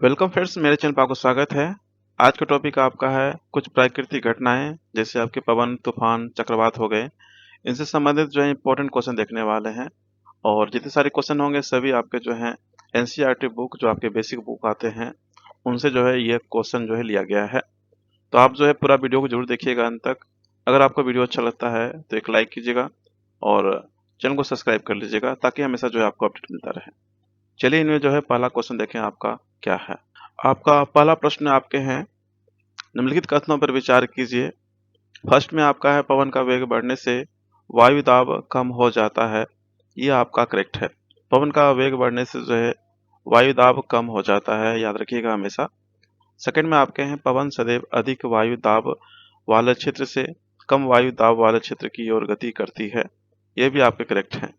Welcome friends, मेरे channel पर आपको स्वागत है। आज का टॉपिक आपका है कुछ प्राकृतिक घटनाएं, जैसे आपके पवन, तूफान, चक्रवात हो गए। इनसे संबंधित जो है इंपॉर्टेंट क्वेश्चन देखने वाले हैं। और जितने सारे क्वेश्चन होंगे सभी आपके जो हैं एनसीईआरटी बुक, जो आपके बेसिक बुक आते हैं, उनसे जो है ये क्वेश्चन जो है लिया गया है। तो आप जो है पूरा वीडियो को जरूर देखिएगा अंत तक। अगर आपको वीडियो अच्छा लगता है तो एक लाइक कीजिएगा और चैनल को सब्सक्राइब कर लीजिएगा, ताकि हमेशा जो है आपको अपडेट मिलता रहे। चलिए, इनमें जो है पहला क्वेश्चन देखें आपका क्या है। आपका पहला प्रश्न आपके हैं, निम्नलिखित कथनों पर विचार कीजिए। फर्स्ट में आपका है, पवन का वेग बढ़ने से वायु दाब कम हो जाता है। ये आपका करेक्ट है। पवन का वेग बढ़ने से जो है वायु दाब कम हो जाता है, याद रखिएगा हमेशा। सेकंड में आपके हैं, पवन सदैव अधिक वायु दाब वाले क्षेत्र से कम वायु दाब वाले क्षेत्र की ओर गति करती है। ये भी आपके करेक्ट है।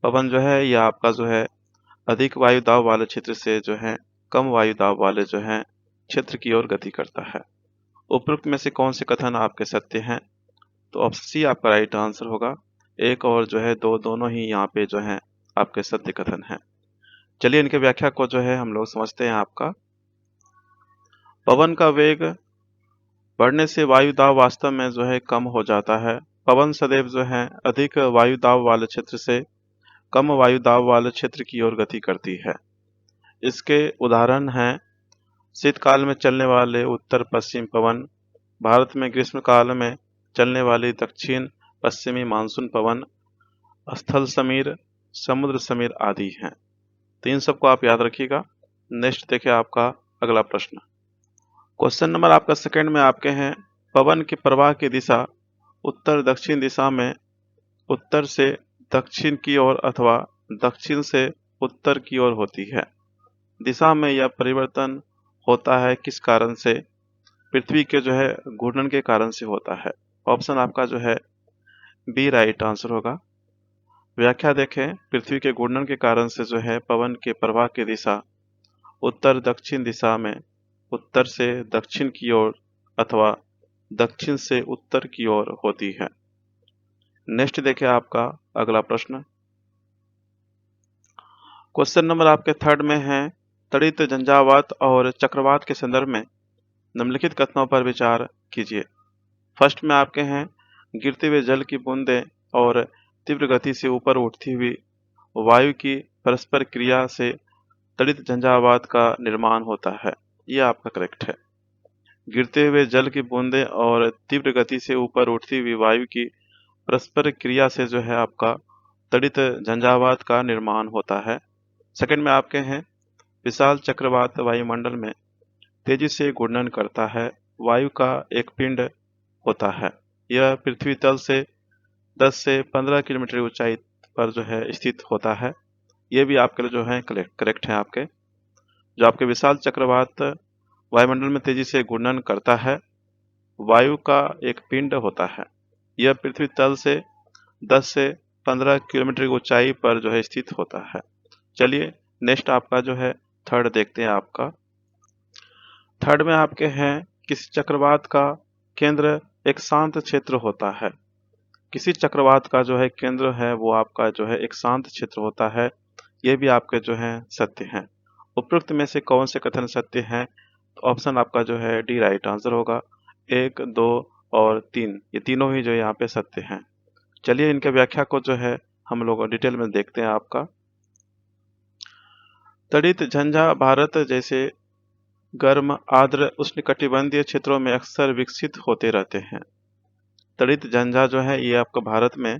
पवन जो है यह आपका जो है अधिक वायु दाब वाले क्षेत्र से जो है कम वायु दाब वाले जो है क्षेत्र की ओर गति करता है। उपरोक्त में से कौन से कथन आपके सत्य हैं? तो ऑप्शन सी आपका राइट आंसर होगा। एक और जो है दो, दोनों ही यहाँ पे जो है आपके सत्य कथन हैं। चलिए, इनके व्याख्या को जो है हम लोग समझते हैं। आपका पवन का वेग बढ़ने से वायु दाब वास्तव में जो है कम हो जाता है। पवन सदैव जो है अधिक वायु दाब वाले क्षेत्र से कम वायु दाब वाले क्षेत्र की ओर गति करती है। इसके उदाहरण हैं शीतकाल में चलने वाले उत्तर पश्चिम पवन, भारत में ग्रीष्म काल में चलने वाली दक्षिण पश्चिमी मानसून पवन, स्थल समीर, समुद्र समीर आदि हैं। तो इन सबको आप याद रखिएगा। नेक्स्ट देखिए आपका अगला प्रश्न। क्वेश्चन नंबर आपका सेकंड में आपके हैं, पवन की प्रवाह की दिशा उत्तर दक्षिण दिशा में उत्तर से दक्षिण की ओर अथवा दक्षिण से उत्तर की ओर होती है। दिशा में यह परिवर्तन होता है किस कारण से? पृथ्वी के जो है घूर्णन के कारण से होता है। ऑप्शन आपका जो है बी राइट आंसर होगा। व्याख्या देखें, पृथ्वी के घूर्णन के कारण से जो है पवन के प्रवाह की दिशा उत्तर दक्षिण दिशा में उत्तर से दक्षिण की ओर अथवा दक्षिण से उत्तर की ओर होती है। नेक्स्ट देखिए आपका अगला प्रश्न। क्वेश्चन नंबर आपके थर्ड में है, तड़ित झंझावात और चक्रवात के संदर्भ में निम्नलिखित कथनों पर विचार कीजिए। फर्स्ट में आपके हैं, गिरते हुए जल की बूंदें और तीव्र गति से ऊपर उठती हुई वायु की परस्पर क्रिया से तड़ित झंझावात का निर्माण होता है। यह आपका करेक्ट है। गिरते हुए जल की बूंदें और तीव्र गति से ऊपर उठती हुई वायु की परस्पर क्रिया से जो है आपका तड़ित झंझावात का निर्माण होता है। सेकंड में आपके हैं, विशाल चक्रवात वायुमंडल में तेजी से घूर्णन करता है। वायु का एक पिंड होता है। यह पृथ्वी तल से 10 से 15 किलोमीटर ऊंचाई पर जो है स्थित होता है। ये भी आपके लिए जो है करेक्ट है। आपके जो आपके विशाल चक्रवात वायुमंडल में तेजी से घूर्णन करता है, वायु का एक पिंड होता है। यह पृथ्वी तल से 10 से 15 किलोमीटर की ऊंचाई पर जो है स्थित होता है। चलिए, नेक्स्ट आपका जो है थर्ड देखते हैं। आपका थर्ड में आपके हैं, किसी चक्रवात का केंद्र एक शांत क्षेत्र होता है। किसी चक्रवात का जो है केंद्र है वो आपका जो है एक शांत क्षेत्र होता है। ये भी आपके जो है सत्य हैं। उपरोक्त में से कौन से कथन सत्य हैं? तो ऑप्शन आपका जो है डी राइट आंसर होगा। 1, 2 और 3, ये तीनों ही जो यहाँ पे सत्य हैं। चलिए, इनके व्याख्या को जो है हम लोग डिटेल में देखते हैं। आपका तड़ित झंझा भारत जैसे गर्म आर्द्र उष्णकटिबंधीय क्षेत्रों में अक्सर विकसित होते रहते हैं। तड़ित झंझा जो है ये आपका भारत में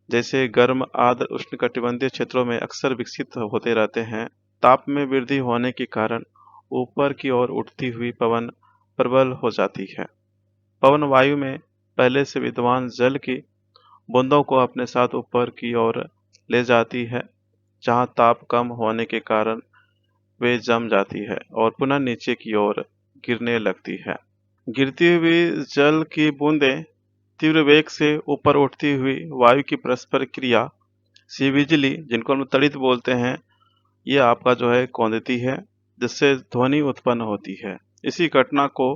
जैसे गर्म आर्द्र उष्णकटिबंधीय क्षेत्रों में अक्सर विकसित होते रहते हैं। ताप में वृद्धि होने के कारण ऊपर की ओर उठती हुई पवन प्रबल हो जाती है। पवन वायु में पहले से विद्यमान जल की बूंदों को अपने साथ ऊपर की ओर ले जाती है, जहां ताप कम होने के कारण वे जम जाती है और पुनः नीचे की ओर गिरने लगती है। गिरती हुई जल की बूंदें तीव्र वेग से ऊपर उठती हुई वायु की परस्पर क्रिया से बिजली, जिनको हम तड़ित बोलते हैं, ये आपका जो है कौंधती है, जिससे ध्वनि उत्पन्न होती है। इसी घटना को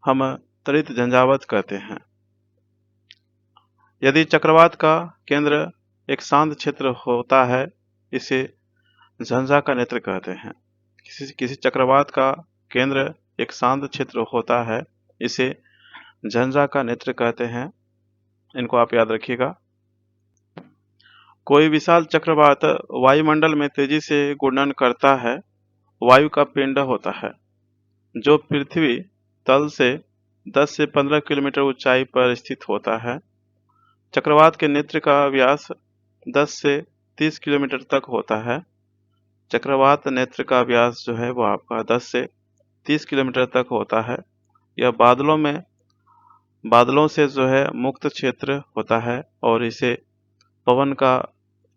हम तड़ित झंझावात कहते हैं। यदि चक्रवात का केंद्र एक शांत क्षेत्र होता है, इसे झंझा का नेत्र कहते हैं। किसी चक्रवात का केंद्र एक शांत क्षेत्र होता है, इसे झंझा का नेत्र कहते हैं। इनको आप याद रखिएगा। कोई विशाल चक्रवात वायुमंडल में तेजी से घूर्णन करता है, वायु का पिंड होता है जो पृथ्वी तल से 10 से 15 किलोमीटर ऊंचाई पर स्थित होता है। चक्रवात के नेत्र का व्यास 10 से 30 किलोमीटर तक होता है। चक्रवात नेत्र का व्यास जो है वो आपका 10 से 30 किलोमीटर तक होता है। यह बादलों से जो है मुक्त क्षेत्र होता है और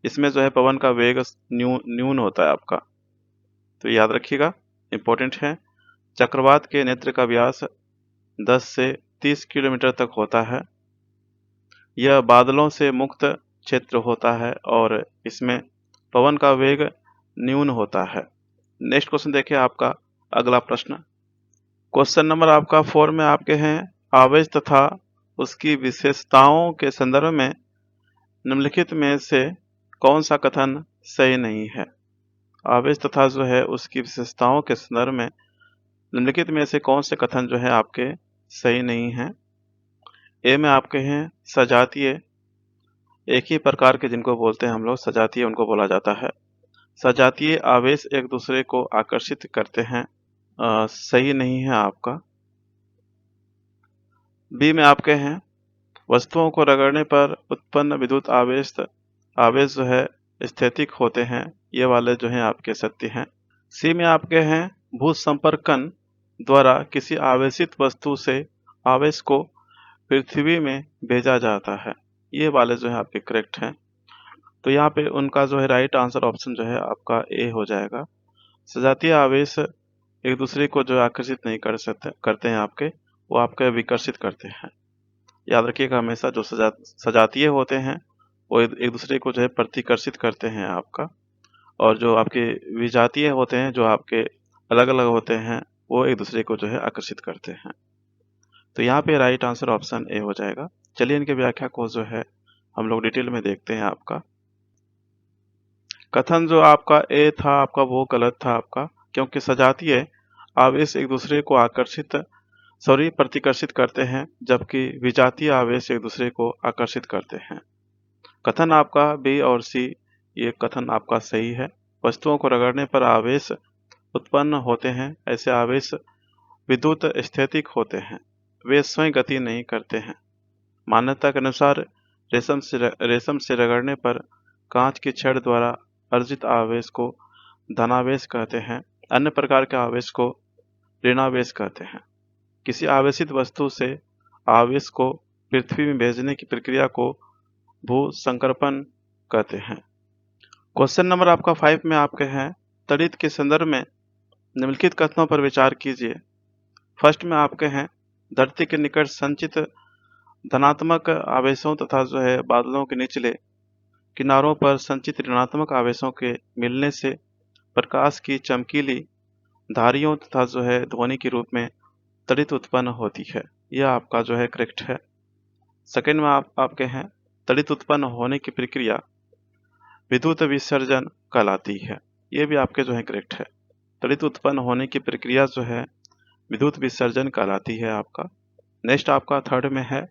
इसमें जो है पवन का वेग न्यून होता है आपका। तो याद रखिएगा, इम्पोर्टेंट है। चक्रवात के नेत्र का व्यास 10 से 30 किलोमीटर तक होता है। यह बादलों से मुक्त क्षेत्र होता है और इसमें पवन का वेग न्यून होता है। नेक्स्ट क्वेश्चन देखिए, आपका अगला प्रश्न। क्वेश्चन नंबर आपका 4 में आपके हैं, आवेश तथा उसकी विशेषताओं के संदर्भ में निम्नलिखित में से कौन सा कथन सही नहीं है। आवेश तथा जो है उसकी विशेषताओं के संदर्भ में निम्नलिखित में से कौन से कथन जो है आपके सही नहीं है। ए में आपके हैं सजातीय, एक ही प्रकार के जिनको बोलते हैं हम लोग सजातीय, उनको बोला जाता है। सजातीय आवेश एक दूसरे को आकर्षित करते हैं, सही नहीं है आपका। बी में आपके हैं वस्तुओं को रगड़ने पर उत्पन्न विद्युत आवेश जो है स्थैतिक होते हैं, ये वाले जो हैं आपके सत्य हैं। सी में आपके हैं भू संपर्कन द्वारा किसी आवेशित वस्तु से आवेश को पृथ्वी में भेजा जाता है, ये वाले जो है आपके करेक्ट हैं। तो यहाँ पे उनका जो है राइट आंसर ऑप्शन जो है आपका ए हो जाएगा। सजातीय आवेश एक दूसरे को जो आकर्षित नहीं करते हैं आपके, वो आपके विकर्षित करते हैं। याद रखिएगा, हमेशा जो सजातीय होते हैं वो एक दूसरे को जो है प्रतिकर्षित करते हैं आपका, और जो आपके विजातीय होते हैं जो आपके अलग अलग होते हैं वो एक दूसरे को जो है आकर्षित करते हैं। तो यहाँ पे राइट आंसर ऑप्शन ए हो जाएगा। चलिए इनके व्याख्या को जो है हम लोग डिटेल में देखते हैं। आपका कथन जो आपका ए था आपका वो गलत था आपका, क्योंकि सजातीय आवेश एक दूसरे को प्रतिकर्षित करते हैं, जबकि विजातीय आवेश एक दूसरे को आकर्षित करते हैं। कथन आपका बी और सी, ये कथन आपका सही है। वस्तुओं को रगड़ने पर आवेश उत्पन्न होते हैं, ऐसे आवेश विद्युत स्थैतिक होते हैं, वे स्वयं गति नहीं करते हैं। मान्यता के अनुसार रेशम से रगड़ने पर कांच की छड़ द्वारा अर्जित आवेश को धनावेश कहते हैं, अन्य प्रकार के आवेश को ऋणावेश कहते हैं। किसी आवेशित वस्तु से आवेश को पृथ्वी में भेजने की प्रक्रिया को भू संकर्पण कहते हैं। क्वेश्चन नंबर आपका 5 में आपके हैं, तड़ित के संदर्भ में निम्नलिखित कथनों पर विचार कीजिए। फर्स्ट में आपके हैं, धरती के निकट संचित धनात्मक आवेशों तथा जो है बादलों के निचले किनारों पर संचित ऋणात्मक आवेशों के मिलने से प्रकाश की चमकीली धारियों तथा जो है ध्वनि के रूप में तड़ित उत्पन्न होती है, यह आपका जो है करेक्ट है। सेकंड में आपके हैं, तड़ित उत्पन्न होने की प्रक्रिया विद्युत विसर्जन कहलाती है, ये भी आपके जो है करेक्ट है। तड़ित उत्पन्न होने की प्रक्रिया जो है विद्युत विसर्जन कहलाती है आपका। नेक्स्ट आपका थर्ड में है,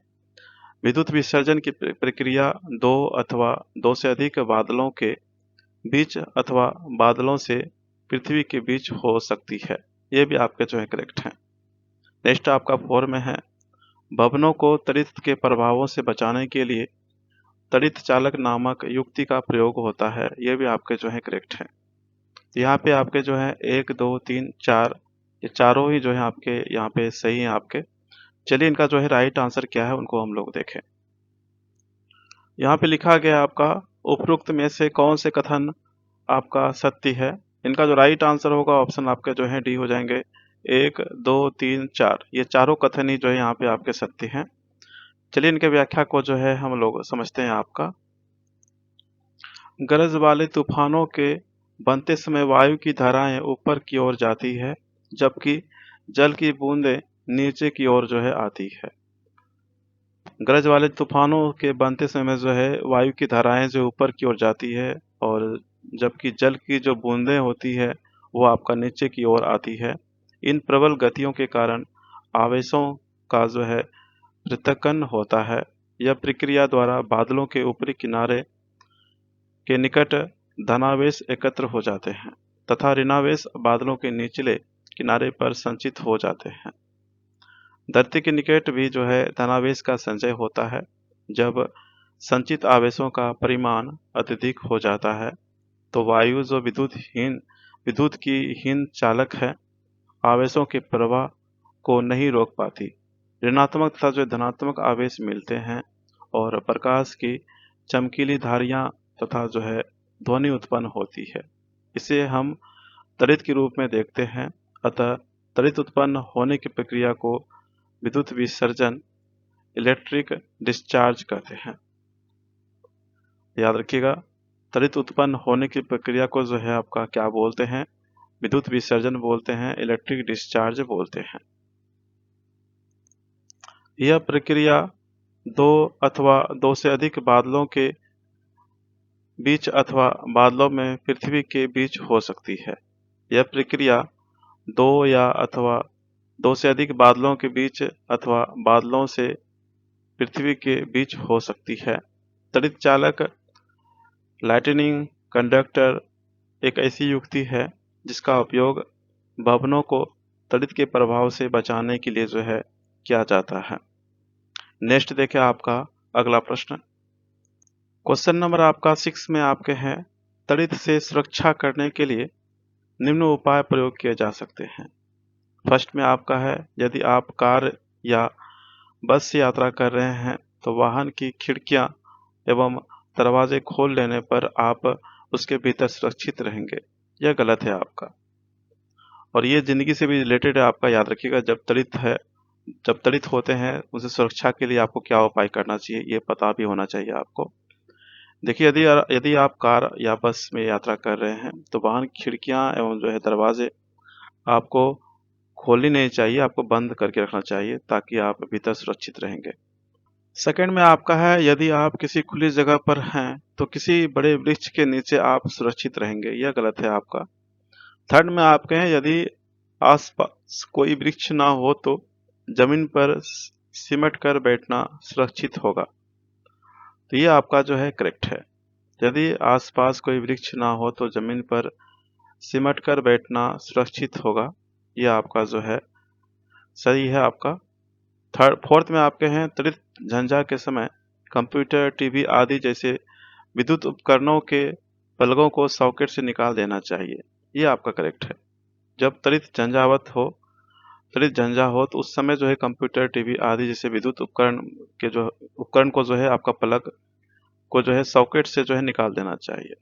विद्युत विसर्जन की प्रक्रिया दो अथवा दो से अधिक बादलों के बीच अथवा बादलों से पृथ्वी के बीच हो सकती है, ये भी आपके जो है करेक्ट है। नेक्स्ट आपका 4 में है, भवनों को तड़ित के प्रभावों से बचाने के लिए तड़ित चालक नामक युक्ति का प्रयोग होता है, ये भी आपके जो है करेक्ट है। यहाँ पे आपके जो है 1 2 3 4, ये चारों ही जो है आपके यहाँ पे सही है आपके। चलिए इनका जो है राइट आंसर क्या है उनको हम लोग देखें। यहाँ पे लिखा गया आपका, उपरोक्त में से कौन से कथन आपका सत्य है। इनका जो राइट आंसर होगा ऑप्शन आपके जो है डी हो जाएंगे। 1 2 3 4, ये चारों कथन ही जो है यहाँ पे आपके सत्य हैं। चलिए इनके व्याख्या को जो है हम लोग समझते हैं। आपका गरज वाले तूफानों के बनते समय वायु की धाराएं ऊपर की ओर जाती है, जबकि जल की बूंदें नीचे की ओर जो है आती है। गरज वाले तूफानों के बनते समय जो है वायु की धाराएं जो ऊपर की ओर जाती है, और जबकि जल की जो बूंदें होती है वो आपका नीचे की ओर आती है। इन प्रबल गतियों के कारण आवेशों का जो है पृथक्करण होता है। यह प्रक्रिया द्वारा बादलों के ऊपरी किनारे के निकट धनावेश एकत्र हो जाते हैं तथा ऋणावेश बादलों के निचले किनारे पर संचित हो जाते हैं। धरती के निकट भी जो है धनावेश का संचय होता है। जब संचित आवेशों का परिमाण अत्यधिक हो जाता है तो वायु जो विद्युत की हीन चालक है, आवेशों के प्रवाह को नहीं रोक पाती। ऋणात्मक तथा जो धनात्मक आवेश मिलते हैं और प्रकाश की चमकीली धारियां तथा जो है ध्वनि उत्पन्न होती है। इसे हम त्वरित के रूप में देखते हैं। अतः त्वरित उत्पन्न होने की प्रक्रिया को विद्युत विसर्जन, इलेक्ट्रिक डिस्चार्ज कहते हैं। याद रखिएगा, त्वरित उत्पन्न होने की प्रक्रिया को जो है आपका क्या बोलते हैं? विद्युत विसर्जन बोलते हैं, इलेक्ट्रिक डिस्चार्ज बोलते हैं। यह प्रक्रिया दो अथवा दो से अधिक बादलों के बीच अथवा बादलों में पृथ्वी के बीच हो सकती है। यह प्रक्रिया अथवा दो से अधिक बादलों के बीच अथवा बादलों से पृथ्वी के बीच हो सकती है। त्वरित चालक लाइटनिंग कंडक्टर एक ऐसी युक्ति है जिसका उपयोग भवनों को त्वरित के प्रभाव से बचाने के लिए जो है किया जाता है। नेक्स्ट देखें आपका अगला प्रश्न। क्वेश्चन नंबर आपका 6 में आपके हैं, त्वरित से सुरक्षा करने के लिए निम्न उपाय प्रयोग किए जा सकते हैं। फर्स्ट में आपका है, यदि आप कार या बस से यात्रा कर रहे हैं तो वाहन की खिड़कियां एवं दरवाजे खोल लेने पर आप उसके भीतर सुरक्षित रहेंगे। यह गलत है आपका, और ये जिंदगी से भी रिलेटेड है आपका। याद रखिएगा, जब त्वरित होते हैं उनसे सुरक्षा के लिए आपको क्या उपाय करना चाहिए, ये पता भी होना चाहिए आपको। देखिए, यदि आप कार या बस में यात्रा कर रहे हैं तो वाहन की खिड़कियां एवं जो है दरवाजे आपको खोलनी नहीं चाहिए, आपको बंद करके रखना चाहिए ताकि आप भीतर सुरक्षित रहेंगे। सेकंड में आपका है, यदि आप किसी खुली जगह पर हैं तो किसी बड़े वृक्ष के नीचे आप सुरक्षित रहेंगे। यह गलत है आपका। थर्ड में आपके हैं, यदि आसपास कोई वृक्ष ना हो तो जमीन पर सिमट कर बैठना सुरक्षित होगा। तो ये आपका जो है करेक्ट है। यदि आसपास कोई वृक्ष ना हो तो जमीन पर सिमट कर बैठना सुरक्षित होगा। ये आपका जो है सही है आपका। फोर्थ में आपके हैं, त्वरित झंझा के समय कंप्यूटर, टीवी आदि जैसे विद्युत उपकरणों के प्लगों को सॉकेट से निकाल देना चाहिए। ये आपका करेक्ट है। जब त्वरित झंझा हो तो उस समय जो है कंप्यूटर, टीवी आदि जैसे विद्युत उपकरण को जो है आपका प्लग को जो है सॉकेट से जो है निकाल देना चाहिए।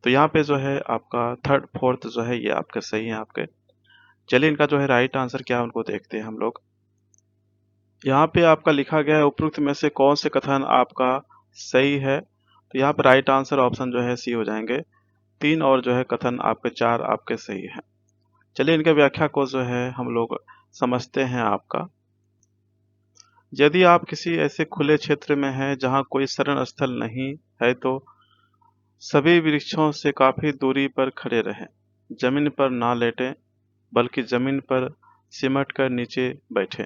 तो यहाँ पे जो है आपका थर्ड फोर्थ जो है ये आपके सही है आपके। चलिए, इनका जो है राइट आंसर क्या है उनको देखते हैं हम लोग। यहाँ पे आपका लिखा गया है, उपरोक्त में से कौन से कथन आपका सही है? तो यहाँ पे राइट आंसर ऑप्शन जो है सी हो जाएंगे। 3 और जो है कथन आपके 4 आपके सही हैं। चलिए, इनके व्याख्या को जो है हम लोग समझते हैं आपका। यदि आप किसी ऐसे खुले क्षेत्र में हैं जहाँ कोई शरण स्थल नहीं है तो सभी वृक्षों से काफी दूरी पर खड़े रहें। जमीन पर ना लेटें बल्कि जमीन पर सिमट कर नीचे बैठें।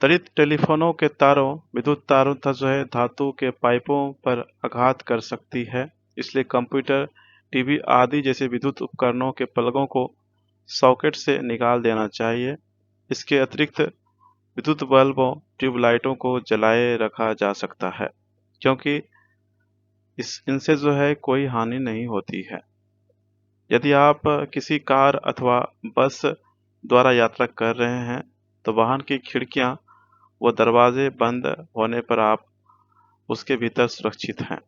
त्वरित टेलीफोनों के तारों, विद्युत तारों तथा जो है धातु के पाइपों पर आघात कर सकती है, इसलिए कंप्यूटर, टीवी आदि जैसे विद्युत उपकरणों के प्लगों को सॉकेट से निकाल देना चाहिए। इसके अतिरिक्त विद्युत बल्बों, ट्यूबलाइटों को जलाए रखा जा सकता है क्योंकि इनसे जो है कोई हानि नहीं होती है। यदि आप किसी कार अथवा बस द्वारा यात्रा कर रहे हैं तो वाहन की खिड़कियां व दरवाजे बंद होने पर आप उसके भीतर सुरक्षित हैं।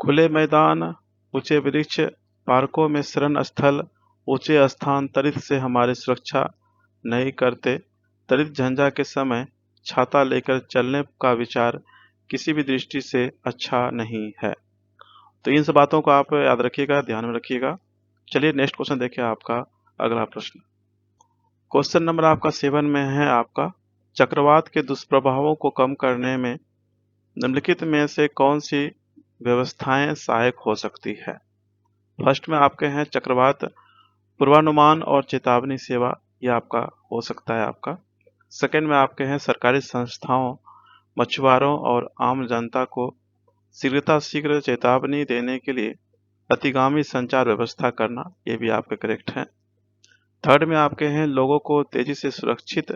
खुले मैदान, ऊंचे वृक्ष, पार्कों में शरण स्थल, ऊंचे स्थान त्वरित से हमारी सुरक्षा नहीं करते। त्वरित झंझा के समय छाता लेकर चलने का विचार किसी भी दृष्टि से अच्छा नहीं है। तो इन सब बातों को आप याद रखिएगा, ध्यान में रखिएगा। चलिए, नेक्स्ट क्वेश्चन देखिए आपका अगला प्रश्न। क्वेश्चन नंबर आपका 7 में है आपका, चक्रवात के दुष्प्रभावों को कम करने में निम्नलिखित में से कौन सी व्यवस्थाएं सहायक हो सकती है। फर्स्ट में आपके हैं चक्रवात पूर्वानुमान और चेतावनी सेवा, ये आपका हो सकता है आपका। सेकंड में आपके हैं सरकारी संस्थाओं, मछुआरों और आम जनता को शीघ्र चेतावनी देने के लिए अतिगामी संचार व्यवस्था करना, ये भी आपके करेक्ट है। थर्ड में आपके हैं लोगों को तेजी से सुरक्षित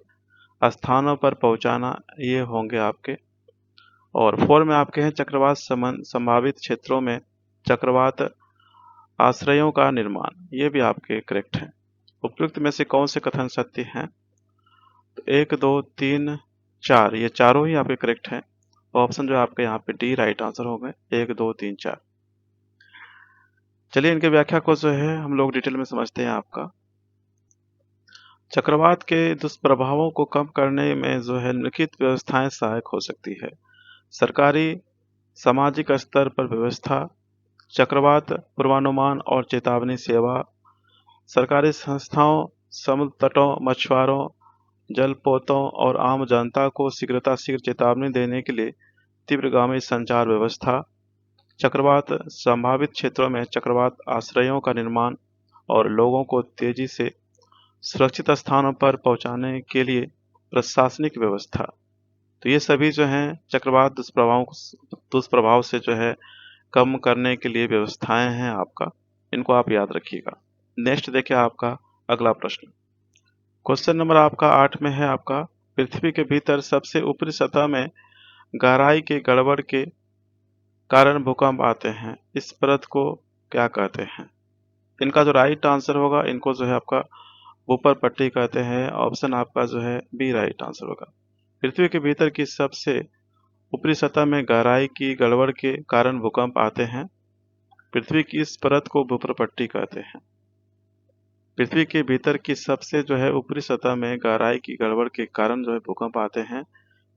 स्थानों पर पहुंचाना, ये होंगे आपके। और फोर में आपके हैं चक्रवात संभावित क्षेत्रों में चक्रवात आश्रयों का निर्माण, ये भी आपके करेक्ट है। उपयुक्त में से कौन से कथन सत्य हैं? तो 1, 2, 3, 4, ये चारों ही आपके करेक्ट हैं। ऑप्शन जो आपके यहाँ पे डी राइट आंसर हो गए, 1, 2, 3, 4। चलिए इनके व्याख्या को जो है हम लोग डिटेल में समझते हैं आपका। चक्रवात के दुष्प्रभावों को कम करने में जो है निम्नलिखित व्यवस्थाएं सहायक हो सकती है। सरकारी सामाजिक स्तर पर व्यवस्था, चक्रवात पूर्वानुमान और चेतावनी सेवा, सरकारी संस्थाओं, समुद्र तटों, मछुआरों, जलपोतों और आम जनता को शीघ्र चेतावनी देने के लिए तीव्रगामी संचार व्यवस्था, चक्रवात संभावित क्षेत्रों में चक्रवात आश्रयों का निर्माण और लोगों को तेजी से सुरक्षित स्थानों पर पहुंचाने के लिए प्रशासनिक व्यवस्था। तो ये सभी जो हैं चक्रवात दुष्प्रभाव से जो है कम करने के लिए व्यवस्थाएं हैं आपका, इनको आप याद रखिएगा। नेक्स्ट देखिए आपका अगला प्रश्न। क्वेश्चन नंबर आपका 8 में है आपका, पृथ्वी के भीतर सबसे ऊपरी सतह में गहराई के गड़बड़ के कारण भूकंप आते हैं, इस परत को क्या कहते हैं? इनका जो राइट आंसर होगा, इनको जो है आपका ऊपर पट्टी कहते हैं। ऑप्शन आपका जो है बी राइट आंसर होगा। पृथ्वी के भीतर की सबसे ऊपरी सतह में गहराई की गड़बड़ के कारण भूकंप आते हैं। पृथ्वी की इस परत को भूपर पट्टी कहते हैं। पृथ्वी के भीतर की सबसे जो है ऊपरी सतह में गहराई की गड़बड़ के कारण जो है भूकंप आते हैं।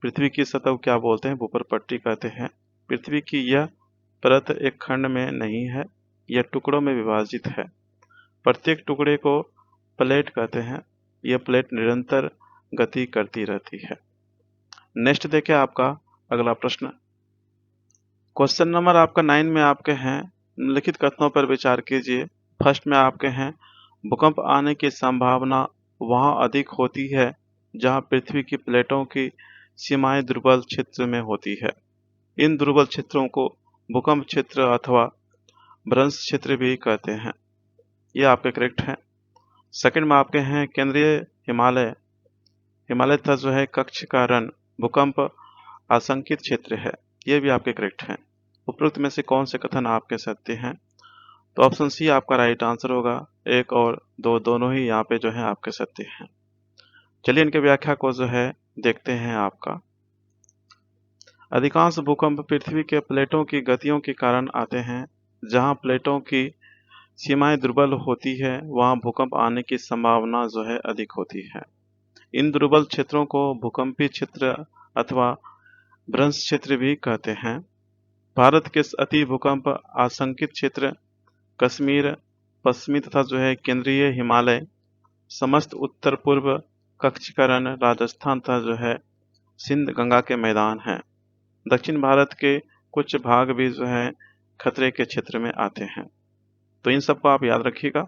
पृथ्वी की सतह को क्या बोलते हैं? भूपर पट्टी कहते हैं। पृथ्वी की यह परत एक खंड में नहीं है, यह टुकड़ों में विभाजित है। प्रत्येक टुकड़े को प्लेट कहते हैं। यह प्लेट निरंतर गति करती रहती है। नेक्स्ट देखिए आपका अगला प्रश्न। क्वेश्चन नंबर आपका 9 में आपके हैं, निम्नलिखित कथनों पर विचार कीजिए। फर्स्ट में आपके हैं, भूकंप आने की संभावना वहां अधिक होती है जहां पृथ्वी की प्लेटों की सीमाएं दुर्बल क्षेत्र में होती है। इन दुर्बल क्षेत्रों को भूकंप क्षेत्र अथवा भ्रंश क्षेत्र भी कहते हैं। ये आपके करेक्ट हैं। सेकंड में आपके हैं, केंद्रीय हिमालय तथा जो है कक्ष का रन भूकंप आशंकित क्षेत्र है। ये भी आपके करेक्ट हैं। उपरोक्त में से कौन से कथन आपके सत्य हैं? तो ऑप्शन सी आपका राइट आंसर होगा। 1 और 2 दोनों ही यहाँ पे जो है आपके सत्य हैं। चलिए इनके व्याख्या को जो है देखते हैं आपका। अधिकांश भूकंप पृथ्वी के प्लेटों की गतियों के कारण आते हैं। जहां प्लेटों की सीमाएं दुर्बल होती है वहां भूकंप आने की संभावना जो है अधिक होती है। इन दुर्बल क्षेत्रों को भूकंपीय क्षेत्र अथवा भ्रंश क्षेत्र भी कहते हैं। भारत के अति भूकंप आशंकित क्षेत्र कश्मीर, पश्चिमी तथा जो है केंद्रीय हिमालय, समस्त उत्तर पूर्व कक्षकरण, राजस्थान तथा जो है सिंध गंगा के मैदान हैं। दक्षिण भारत के कुछ भाग भी जो है खतरे के क्षेत्र में आते हैं। तो इन सबको आप याद रखिएगा।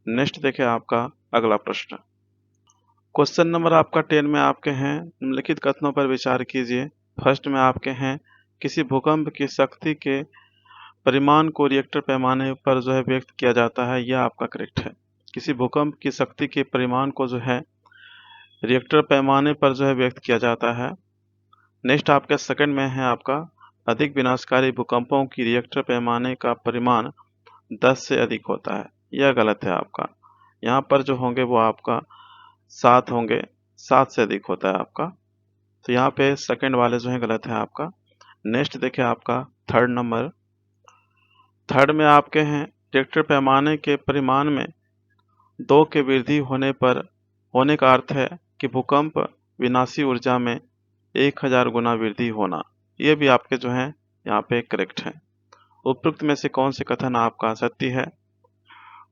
नेक्स्ट देखिए आपका अगला प्रश्न। क्वेश्चन नंबर आपका 10 में आपके हैं, निम्नलिखित कथनों पर विचार कीजिए। फर्स्ट में आपके हैं, किसी भूकंप की शक्ति के परिमाण को रिएक्टर पैमाने पर जो है व्यक्त किया जाता है। यह आपका करेक्ट है। किसी भूकंप की शक्ति के परिमाण को जो है रिएक्टर पैमाने पर जो है व्यक्त किया जाता है। नेक्स्ट आपके सेकंड में है आपका, अधिक विनाशकारी भूकंपों की रिएक्टर पैमाने का परिमाण 10 से अधिक होता है। यह गलत है आपका। यहाँ पर जो होंगे वो आपका 7 होंगे, 7 से अधिक होता है आपका। तो यहाँ पे सेकंड वाले जो है गलत है आपका। नेक्स्ट देखिए आपका थर्ड नंबर। थर्ड में आपके हैं, रिएक्टर पैमाने के परिमाण में 2 के वृद्धि होने का अर्थ है कि भूकंप विनाशी ऊर्जा में 1000 गुना वृद्धि होना। ये भी आपके जो है यहाँ पे करेक्ट है। उपयुक्त में से कौन से कथन आपका सत्य है?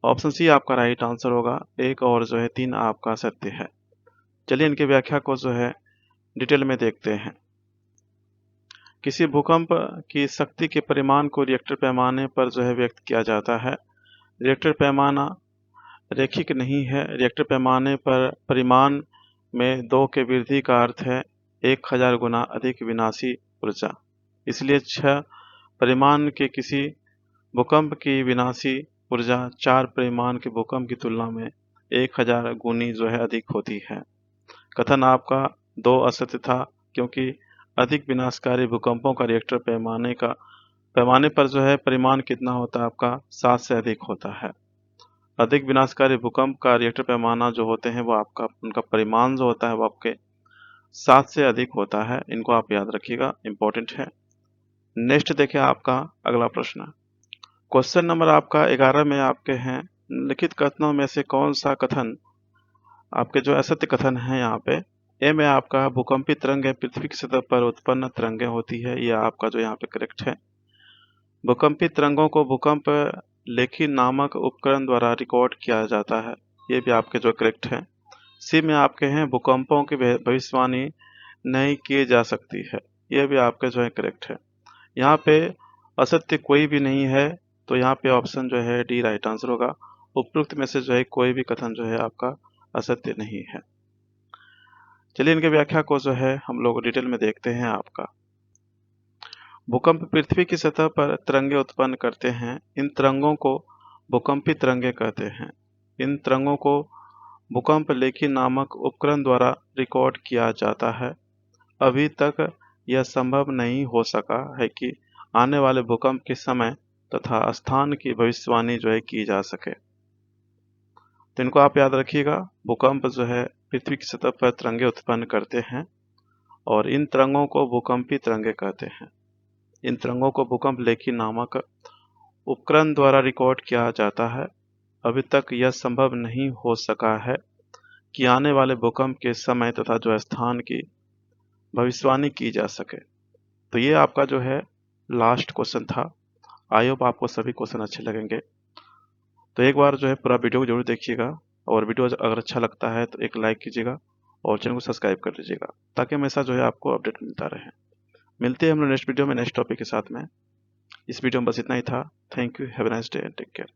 ऑप्शन सी आपका राइट आंसर होगा। 1 और जो है 3 आपका सत्य है। चलिए इनकी व्याख्या को जो है डिटेल में देखते हैं। किसी भूकंप की शक्ति के परिमाण को रिएक्टर पैमाने पर जो है व्यक्त किया जाता है। रिएक्टर पैमाना रैखिक नहीं है। रिएक्टर पैमाने पर परिमाण में 2 के वृद्धि का अर्थ है 1000 गुना अधिक विनाशी ऊर्जा। इसलिए 6 परिमाण के किसी भूकंप की विनाशी ऊर्जा 4 परिमाण के भूकंप की तुलना में 1000 गुनी जो है अधिक होती है। कथन आपका 2 असत्य था, क्योंकि अधिक विनाशकारी भूकंपों का रिएक्टर पैमाने पर जो है परिमाण कितना होता है आपका 7 से अधिक होता है। अधिक विनाशकारी भूकंप का रिएक्टर पैमाना जो होते हैं वो आपका उनका परिमाण जो होता है वो आपके 7 से अधिक होता है। इनको आप याद रखिएगा, इंपॉर्टेंट है। नेक्स्ट देखिए आपका अगला प्रश्न। क्वेश्चन नंबर आपका 11 में आपके हैं, लिखित कथनों में से कौन सा कथन आपके जो असत्य कथन है यहाँ पे। ए में आपका भूकंपी तरंगें पृथ्वी की सतह पर उत्पन्न तरंगें होती है, यह आपका जो यहाँ पे करेक्ट है। भूकंपी तरंगों को भूकंप लेखी नामक उपकरण द्वारा रिकॉर्ड किया जाता है, ये भी आपके जो करेक्ट है। सी में आपके हैं भूकंपों की भविष्यवाणी नहीं की जा सकती है, यह भी आपके जो है करेक्ट है। यहाँ पे असत्य कोई भी नहीं है, तो यहाँ पे ऑप्शन जो है डी राइट आंसर होगा। उपरोक्त में से जो है कोई भी कथन जो है आपका असत्य नहीं है। चलिए इनके व्याख्या को जो है हम लोग डिटेल में देखते हैं आपका। भूकंप पृथ्वी की सतह पर तरंगे उत्पन्न करते हैं। इन तरंगों को भूकंपी तरंगे कहते हैं। इन तरंगों को भूकंप लेखी नामक उपकरण द्वारा रिकॉर्ड किया जाता है। अभी तक यह संभव नहीं हो सका है कि आने वाले भूकंप के समय तथा स्थान की भविष्यवाणी जो है की जा सके। तो इनको आप याद रखिएगा। भूकंप जो है पृथ्वी की सतह पर तरंगे उत्पन्न करते हैं और इन तरंगों को भूकंपी तरंगे कहते हैं। इन तरंगों को भूकंप लेखी नामक उपकरण द्वारा रिकॉर्ड किया जाता है। अभी तक यह संभव नहीं हो सका है कि आने वाले भूकंप के समय तथा जो स्थान की भविष्यवाणी की जा सके। तो ये आपका जो है लास्ट क्वेश्चन था। आई होप आपको सभी क्वेश्चन अच्छे लगेंगे। तो एक बार जो है पूरा वीडियो को जरूर देखिएगा, और वीडियो अगर अच्छा लगता है तो एक लाइक कीजिएगा और चैनल को सब्सक्राइब कर लीजिएगा, ताकि हमेशा जो है आपको अपडेट मिलता रहे। मिलते हैं हम लोग नेक्स्ट वीडियो में नेक्स्ट टॉपिक के साथ में। इस वीडियो में बस इतना ही था। Thank you, have a nice day and take care.